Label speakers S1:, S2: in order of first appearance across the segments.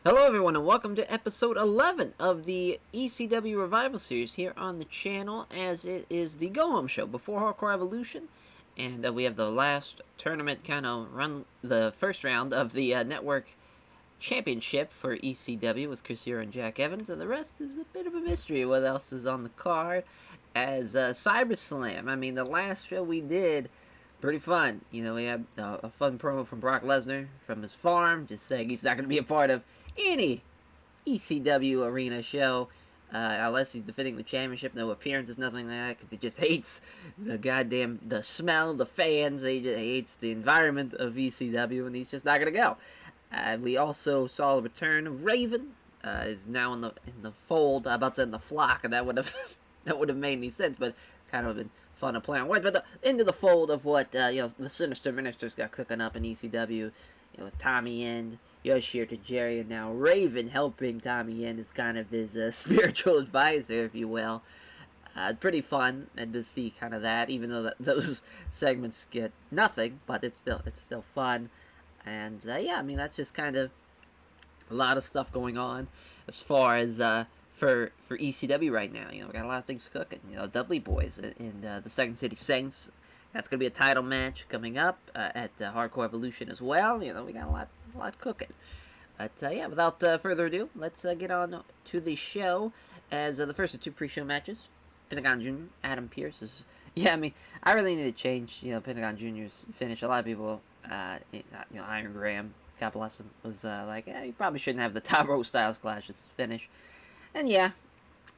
S1: Hello everyone and welcome to episode 11 of the ECW Revival Series here on the channel, as it is the go-home show before Hardcore Evolution, and we have the last tournament kind of run, the first round of the network championship for ECW with Kazarian and Jack Evans, and the rest is a bit of a mystery what else is on the card as CyberSlam. I mean, the last show we did, pretty fun. You know, we had a fun promo from Brock Lesnar from his farm, just saying he's not going to be a part of any ECW arena show unless he's defending the championship. No appearances, nothing like that, because he just hates the smell, the fans. He just hates the environment of ECW, and he's just not gonna go. We also saw the return of Raven. Is now in the fold. I'm about to say in the flock, and that would have that would have made any sense, but kind of been fun to play on words. But into the fold of what the Sinister Ministers got cooking up in ECW. With Tommy End, Yoshihiro Tajiri, and now Raven helping Tommy End as kind of his spiritual advisor, if you will. Pretty fun and to see kind of that, even though those segments get nothing, but it's still fun. And yeah, I mean, that's just kind of a lot of stuff going on as far as for ECW right now. We got a lot of things cooking. Dudley Boys and the Second City Saints. That's going to be a title match coming up at Hardcore Evolution as well. We got a lot cooking. But yeah, without further ado, let's get on to the show. As the first of two pre-show matches, Pentagon Jr., Adam Pearce is... Yeah, I mean, I really need to change, Pentagon Jr.'s finish. A lot of people, Iron Graham, God bless him, was like, you probably shouldn't have the top rope Styles Clash as his finish. And yeah,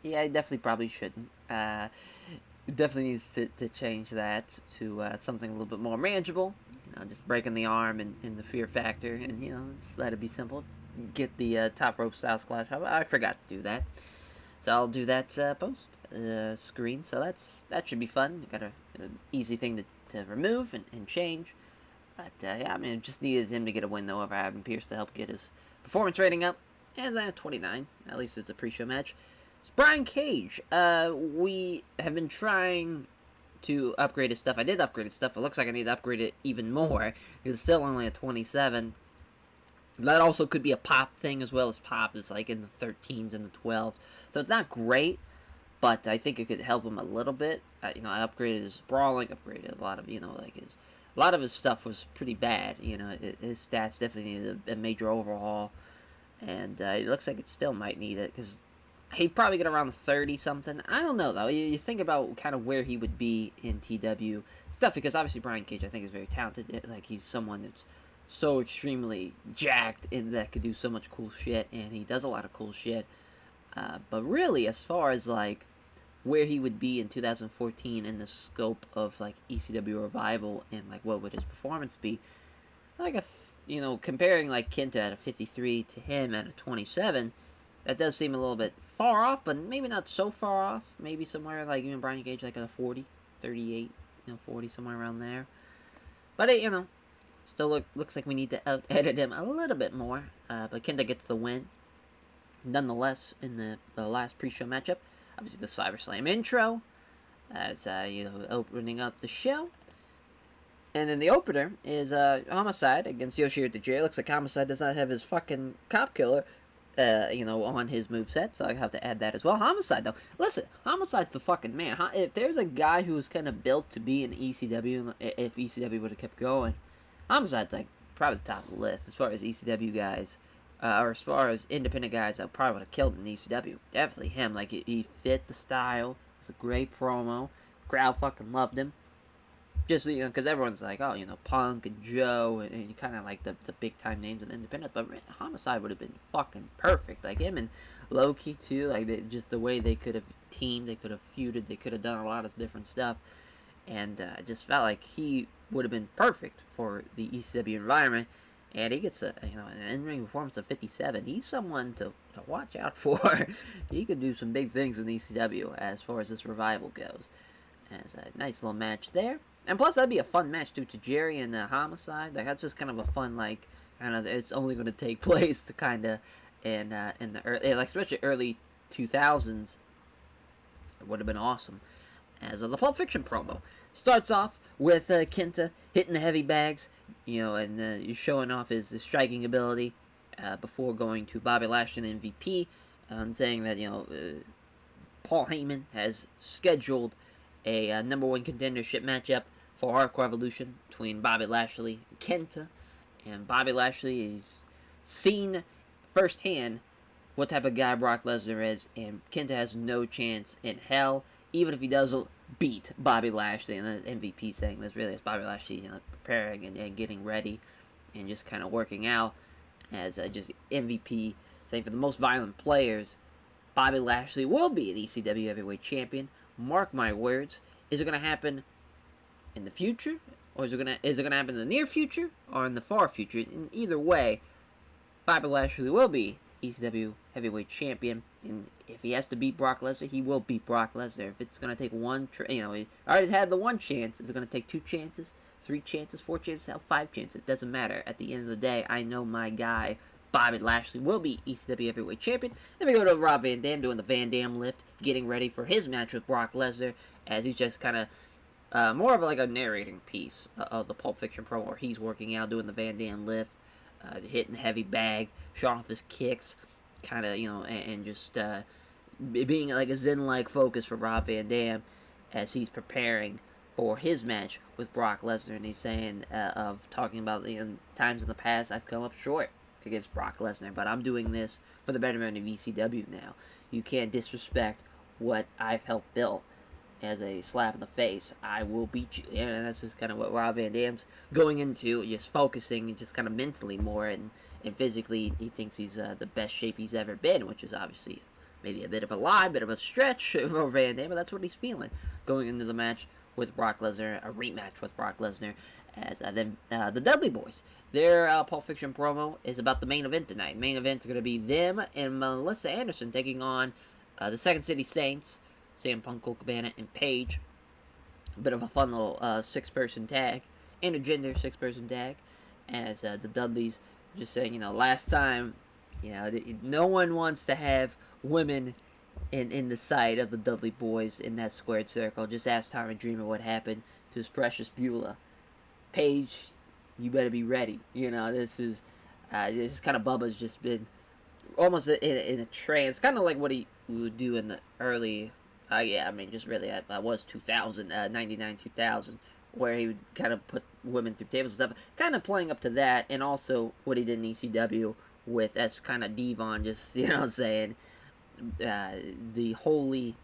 S1: he definitely probably shouldn't. Definitely needs to change that to something a little bit more manageable. Just breaking the arm and the fear factor, and just let it be simple. Get the top rope Styles Clash. I forgot to do that, so I'll do that post screen. So that should be fun. Got an easy thing to remove and change. But yeah, I mean, just needed him to get a win though over Adam Pearce to help get his performance rating up. And then 29. At least it's a pre-show match. It's Brian Cage. We have been trying to upgrade his stuff. I did upgrade his stuff. It looks like I need to upgrade it even more. It's still only a 27. That also could be a pop thing as well, as pop is like in the 13s and the 12s. So it's not great, but I think it could help him a little bit. I upgraded his brawling, upgraded a lot of, a lot of his stuff was pretty bad. His stats definitely needed a major overhaul. And it looks like it still might need it, because he'd probably get around 30-something. I don't know, though. You think about kind of where he would be in TEW stuff, because obviously Brian Cage, I think, is very talented. Like, he's someone that's so extremely jacked and that could do so much cool shit, and he does a lot of cool shit. But really, as far as, like, where he would be in 2014 in the scope of, like, ECW Revival and, like, what would his performance be, like, comparing, like, Kenta at a 53 to him at a 27, that does seem a little bit far off, but maybe not so far off. Maybe somewhere like even Brian Cage, like a 40, 38, 40, somewhere around there. But it, still looks like we need to edit him a little bit more. But Kenta gets the win. Nonetheless, in the last pre-show matchup, obviously the CyberSlam intro, as opening up the show. And then the opener is Homicide against Yoshihiro Tajiri. Looks like Homicide does not have his fucking cop killer on his moveset, so I have to add that as well. Homicide, though. Listen, Homicide's the fucking man. If there's a guy who's kind of built to be in ECW, if ECW would have kept going, Homicide's, like, probably the top of the list as far as ECW guys, or as far as independent guys that probably would have killed in ECW. Definitely him. Like, he fit the style. It's a great promo. Crowd fucking loved him. Just, because everyone's like, oh, Punk and Joe, and kind of like the big-time names in the independents, but Homicide would have been fucking perfect. Like, him and Loki, too, like, just the way they could have teamed, they could have feuded, they could have done a lot of different stuff, and I just felt like he would have been perfect for the ECW environment, and he gets an in-ring performance of 57. He's someone to watch out for. He could do some big things in ECW as far as this revival goes. As a nice little match there. And plus, that'd be a fun match, too, to Jerry and Homicide. Like, that's just kind of a fun, like, it's only going to take place to kind of, in the early, like, especially early 2000s. It would have been awesome. As the Pulp Fiction promo starts off with Kenta hitting the heavy bags, and you're showing off his striking ability. before going to Bobby Lashley and MVP, saying that Paul Heyman has scheduled a number one contendership matchup for Hardcore Evolution between Bobby Lashley and Kenta, and Bobby Lashley is seen firsthand what type of guy Brock Lesnar is, and Kenta has no chance in hell, even if he does beat Bobby Lashley. And the MVP saying this really is Bobby Lashley preparing and getting ready and just kind of working out as just MVP saying for the most violent players, Bobby Lashley will be an ECW Heavyweight Champion. Mark my words. Is it going to happen in the future, or is it going to happen in the near future, or in the far future? In either way, Bobby Lashley will be ECW Heavyweight Champion, and if he has to beat Brock Lesnar, he will beat Brock Lesnar. If it's going to take one, he already had the one chance. Is it going to take 2 chances, 3 chances, 4 chances, hell, 5 chances? It doesn't matter. At the end of the day, I know my guy, Bobby Lashley, will be ECW Heavyweight Champion. Then we go to Rob Van Dam doing the Van Dam lift, getting ready for his match with Brock Lesnar, as he's just kind of more of like a narrating piece of the Pulp Fiction promo where he's working out, doing the Van Dam lift, hitting the heavy bag, showing off his kicks, kind of, and just being like a zen-like focus for Rob Van Dam as he's preparing for his match with Brock Lesnar. And he's saying, talking about times in the past I've come up short against Brock Lesnar, but I'm doing this for the betterment of ECW now. You can't disrespect what I've helped build as a slap in the face. I will beat you. And that's just kind of what Rob Van Dam's going into, just focusing just kind of mentally more, and physically he thinks he's the best shape he's ever been, which is obviously maybe a bit of a lie, a bit of a stretch for Van Dam, but that's what he's feeling going into the match with Brock Lesnar, a rematch with Brock Lesnar, as then the Dudley Boys. Their Pulp Fiction promo is about the main event tonight. Main event's going to be them and Melissa Anderson taking on the Second City Saints, CM Punk, Colt Cabana, and Paige. A bit of a fun little 6-person tag, intergender 6-person tag, as the Dudleys just saying, last time, no one wants to have women in the sight of the Dudley Boys in that squared circle. Just ask Tommy Dreamer what happened to his precious Beulah. Paige, you better be ready. This is kind of Bubba's just been almost in a trance, kind of like what he would do in the early, just really, I was 2000, 99, 2000, where he would kind of put women through tables and stuff, kind of playing up to that, and also what he did in ECW with, as kind of Devon, just, saying, the Holy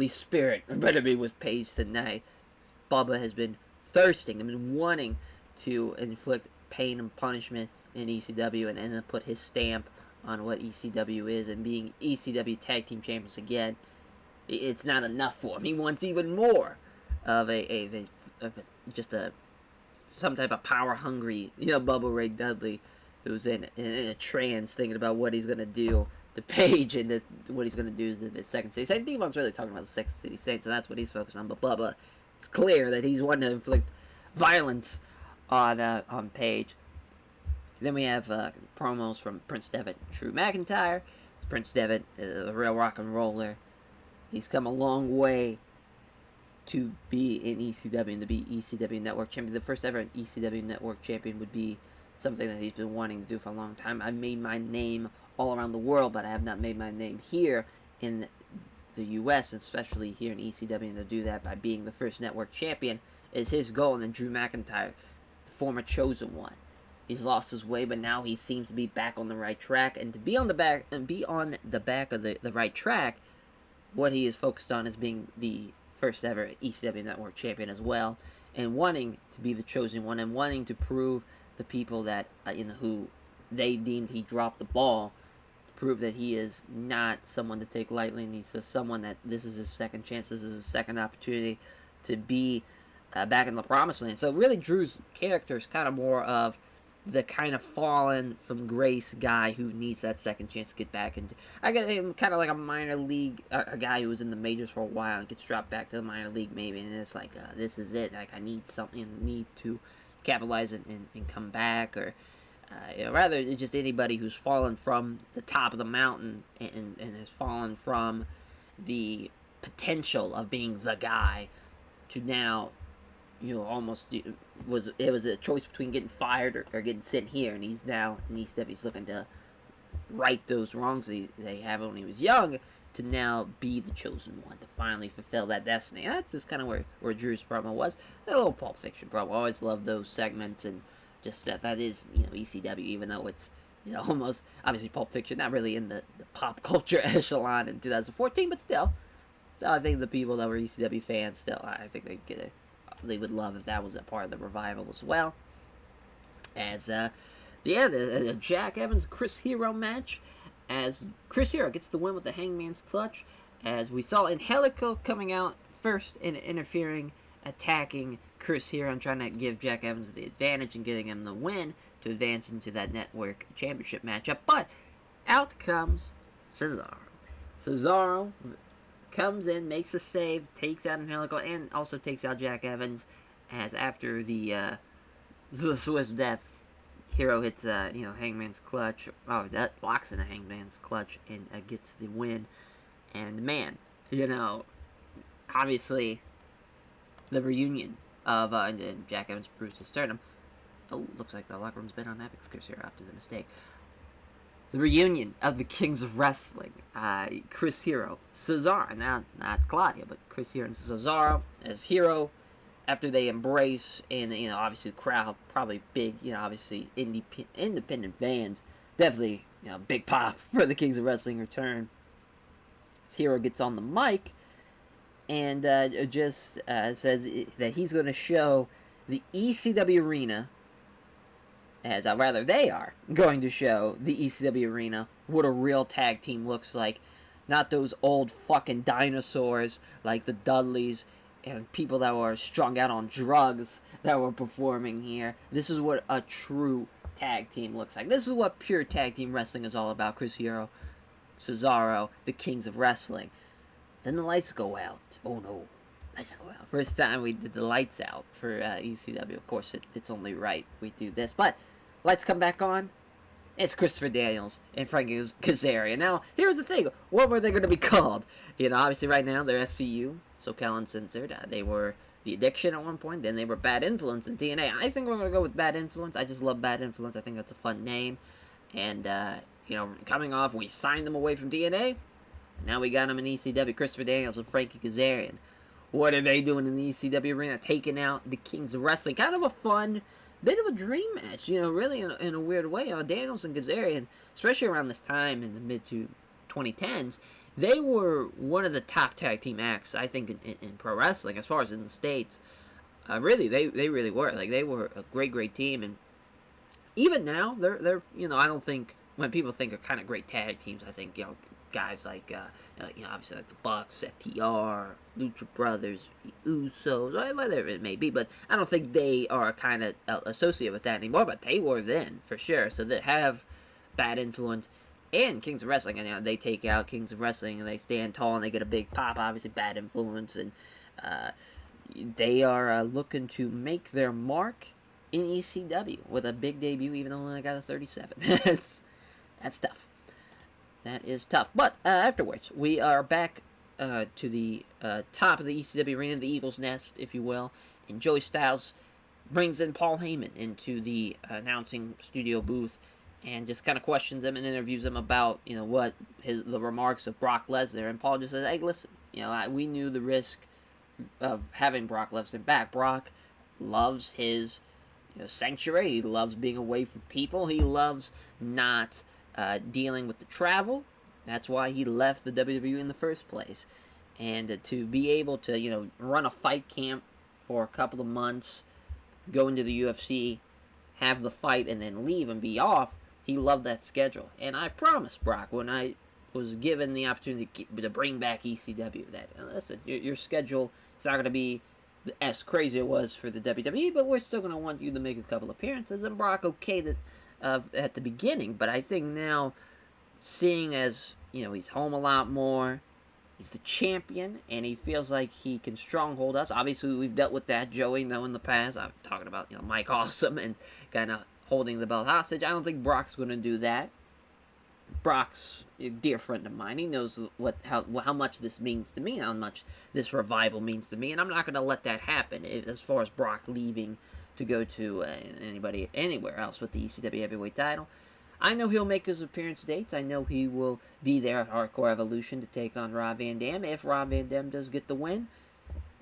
S1: Spirit better be with Paige tonight. Bubba has been thirsting, and been wanting to inflict pain and punishment in ECW, and then put his stamp on what ECW is, and being ECW Tag Team Champions again. It's not enough for him. He wants even more of some type of power hungry, Bubba Ray Dudley, who's in a trance thinking about what he's gonna do to Paige, and what he's gonna do to the Second City Saints. Devon's really talking about the Second City Saints, and that's what he's focused on. But Bubba, it's clear that he's wanting to inflict violence on Paige. Then we have promos from Prince Devitt and Drew McIntyre. It's Prince Devitt, the real rock and roller. He's come a long way to be in ECW and to be ECW Network Champion. The first ever ECW Network Champion would be something that he's been wanting to do for a long time. I made my name all around the world, but I have not made my name here in the U.S., especially here in ECW, and to do that by being the first network champion is his goal. And then Drew McIntyre, the former chosen one, he's lost his way, but now he seems to be back on the right track. And to be on the back of the right track, what he is focused on is being the first ever ECW Network Champion as well, and wanting to be the chosen one, and wanting to prove the people that who they deemed he dropped the ball, prove that he is not someone to take lightly, and he's just someone that this is his second chance, this is his second opportunity to be back in the promised land. So really, Drew's character is kind of more of the kind of fallen from grace guy who needs that second chance to get back into. I get him kind of like a minor league, a guy who was in the majors for a while and gets dropped back to the minor league maybe, and it's like, this is it. Like, I need something, need to capitalize and come back, or rather, it's just anybody who's fallen from the top of the mountain and has fallen from the potential of being the guy to now almost was a choice between getting fired or getting sent here, and he's now in ECW. He's looking to right those wrongs they have when he was young, to now be the chosen one, to finally fulfill that destiny. And that's just kind of where Drew's promo was. A little Pulp Fiction promo. I always love those segments, and just that is, ECW, even though it's, almost, obviously Pulp Fiction, not really in the pop culture echelon in 2014, but still, I think the people that were ECW fans still, I think they would love if that was a part of the revival as well. As, the Jack Evans Chris Hero match, as Chris Hero gets the win with the Hangman's Clutch, as we saw Angelico coming out first and interfering, attacking Chris Hero and trying to give Jack Evans the advantage and getting him the win to advance into that network championship matchup. But out comes Cesaro. Cesaro comes in, makes the save, takes out Angelico, and also takes out Jack Evans, as after the Swiss Death, Hero hits, Hangman's Clutch. Oh, that locks in a Hangman's Clutch and gets the win. And man, obviously, the reunion of Jack Evans proves his sternum. Oh, looks like the locker room's been on that because Chris Hero after the mistake. The reunion of the Kings of Wrestling. Chris Hero, Cesaro, now not Claudia, but Chris Hero and Cesaro as Hero. After they embrace, and obviously the crowd probably big, obviously independent fans, definitely big pop for the Kings of Wrestling return. Hero gets on the mic and just says that he's going to show the ECW arena, rather they are going to show the ECW arena what a real tag team looks like, not those old fucking dinosaurs like the Dudleys and people that were strung out on drugs that were performing here. This is what a true tag team looks like. This is what pure tag team wrestling is all about. Chris Hero, Cesaro, the Kings of Wrestling. Then the lights go out. Oh no, lights go out. First time we did the lights out for ECW. Of course, it's only right we do this. But lights come back on. It's Christopher Daniels and Frankie Kazarian. Now, here's the thing. What were they going to be called? Obviously right now they're SCU. SoCal Uncensored. They were The Addiction at one point. Then they were Bad Influence and DNA. I think we're going to go with Bad Influence. I just love Bad Influence. I think that's a fun name. And, coming off, we signed them away from DNA. Now we got them in ECW. Christopher Daniels and Frankie Kazarian. What are they doing in the ECW arena? Taking out the Kings of Wrestling. Kind of a fun, bit of a dream match. Really in a weird way. Daniels and Kazarian, especially around this time in the mid to 2010s, they were one of the top tag team acts, I think, in pro wrestling, as far as in the States. Really, they really were. Like, they were a great team. And even now, they're I don't think, when people think of kind of great tag teams, I think, guys like, obviously like the Bucks, FTR, Lucha Brothers, Usos, whatever it may be. But I don't think they are kind of associated with that anymore. But they were then, for sure. So they have Bad Influence and Kings of Wrestling, and they take out Kings of Wrestling, and they stand tall, and they get a big pop, obviously Bad Influence, and they are looking to make their mark in ECW with a big debut, even though they got a 37. That's tough. That is tough. But afterwards, we are back to the top of the ECW arena, the Eagle's Nest, if you will, and Joey Styles brings in Paul Heyman into the announcing studio booth, and just kind of questions him and interviews him about, what the remarks of Brock Lesnar. And Paul just says, hey, listen, we knew the risk of having Brock Lesnar back. Brock loves his sanctuary. He loves being away from people. He loves not dealing with the travel. That's why he left the WWE in the first place. And to be able to, run a fight camp for a couple of months, go into the UFC, have the fight, and then leave and be off, he loved that schedule. And I promised Brock, when I was given the opportunity to bring back ECW, that, listen, your schedule is not going to be as crazy as it was for the WWE, but we're still going to want you to make a couple appearances. And Brock okayed it at the beginning, but I think now, seeing as, he's home a lot more, he's the champion, and he feels like he can stronghold us. Obviously, we've dealt with that, Joey, though, in the past. I'm talking about, Mike Awesome and kind of holding the belt hostage. I don't think Brock's going to do that. Brock's a dear friend of mine. He knows how much this means to me, how much this revival means to me, and I'm not going to let that happen. As far as Brock leaving to go to anybody anywhere else with the ECW heavyweight title, I know he'll make his appearance dates. I know he will be there at Hardcore Evolution to take on Rob Van Dam. If Rob Van Dam does get the win,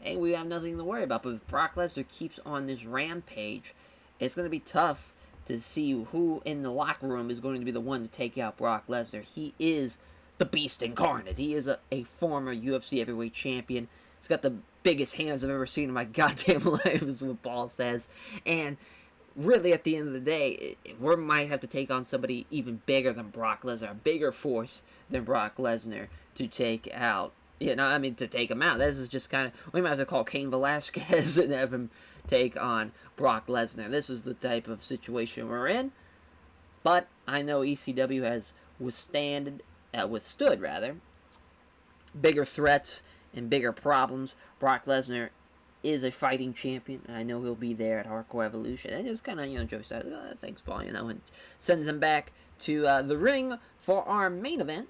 S1: hey, we have nothing to worry about. But if Brock Lesnar keeps on this rampage, it's going to be tough to see who in the locker room is going to be the one to take out Brock Lesnar. He is the beast incarnate. He is a former UFC heavyweight champion. He's got the biggest hands I've ever seen in my goddamn life, is what Paul says. And really, at the end of the day, we might have to take on somebody even bigger than Brock Lesnar, a bigger force than Brock Lesnar to take out. To take him out. This is just kind of, we might have to call Cain Velasquez and have him take on Brock Lesnar. This is the type of situation we're in. But I know ECW has withstood bigger threats and bigger problems. Brock Lesnar is a fighting champion, and I know he'll be there at Hardcore Evolution. And just kind of, Joe says, oh, thanks, Paul, and sends him back to the ring for our main event,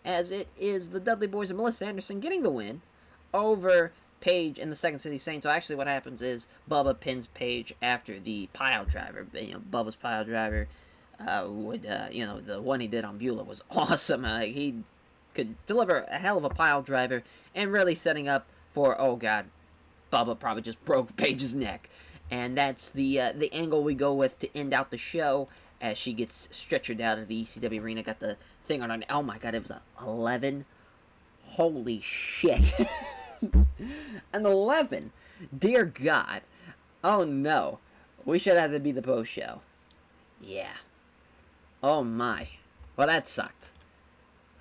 S1: as it is the Dudley Boys and Melissa Anderson getting the win over Paige and the Second City Saints. So actually what happens is Bubba pins Paige after the pile driver. Bubba's pile driver the one he did on Beulah was awesome. He could deliver a hell of a pile driver and really setting up for, oh god, Bubba probably just broke Paige's neck. And that's the angle we go with to end out the show as she gets stretchered out of the ECW arena. Got the thing on her. Oh my god, it was 11. Holy shit. An 11. Dear God. Oh no. We should have to be the post show. Yeah. Oh my. Well, that sucked.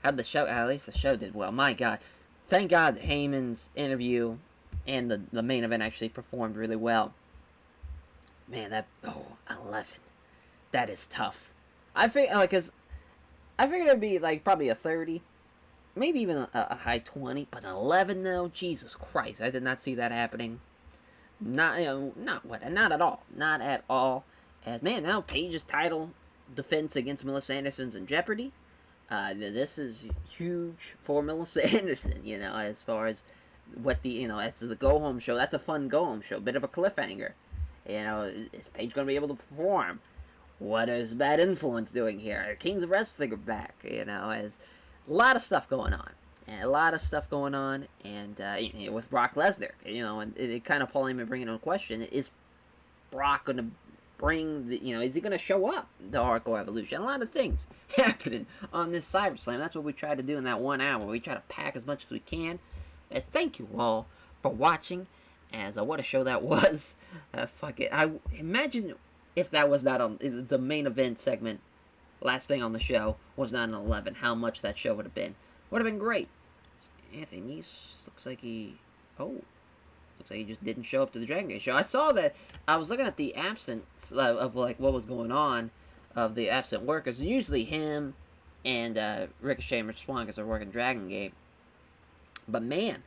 S1: How'd the show, at least the show did well. My god. Thank God Heyman's interview and the main event actually performed really well. Man, 11. That is tough. I figured it'd be probably a 30, maybe even a high 20, but an 11 though, Jesus Christ, I did not see that happening. Not at all. As man, now Paige's title defense against Melissa Anderson's in jeopardy. This is huge for Melissa Anderson. As far as what that's the go home show. That's a fun go home show, bit of a cliffhanger. Is Paige going to be able to perform? What is Bad Influence doing here? Kings of Wrestling are back. As a lot of stuff going on. And with Brock Lesnar, and it kind of Paul Heyman bringing on question, is Brock going to bring is he going to show up to Hardcore Evolution? A lot of things happening on this CyberSlam. That's what we try to do in that 1 hour. We try to pack as much as we can. As thank you all for watching. As what a show that was. Fuck it. I imagine if that was not on the main event segment, last thing on the show was not an 11, how much that show would have been. Would have been great. Anthony Nese looks like he just didn't show up to the Dragon Gate show. I saw that. I was looking at the absence of what was going on of the absent workers. Usually him and Ricochet and Rich Swann, because they're working Dragon Gate. But man,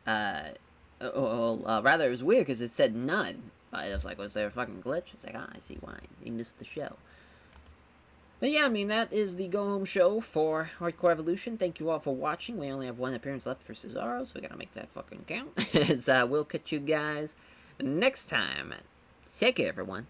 S1: rather it was weird because it said none. I was like, was there a fucking glitch? It's like, I see why. He missed the show. But yeah, that is the go-home show for Hardcore Evolution. Thank you all for watching. We only have one appearance left for Cesaro, so we gotta make that fucking count. We'll catch you guys next time. Take care, everyone.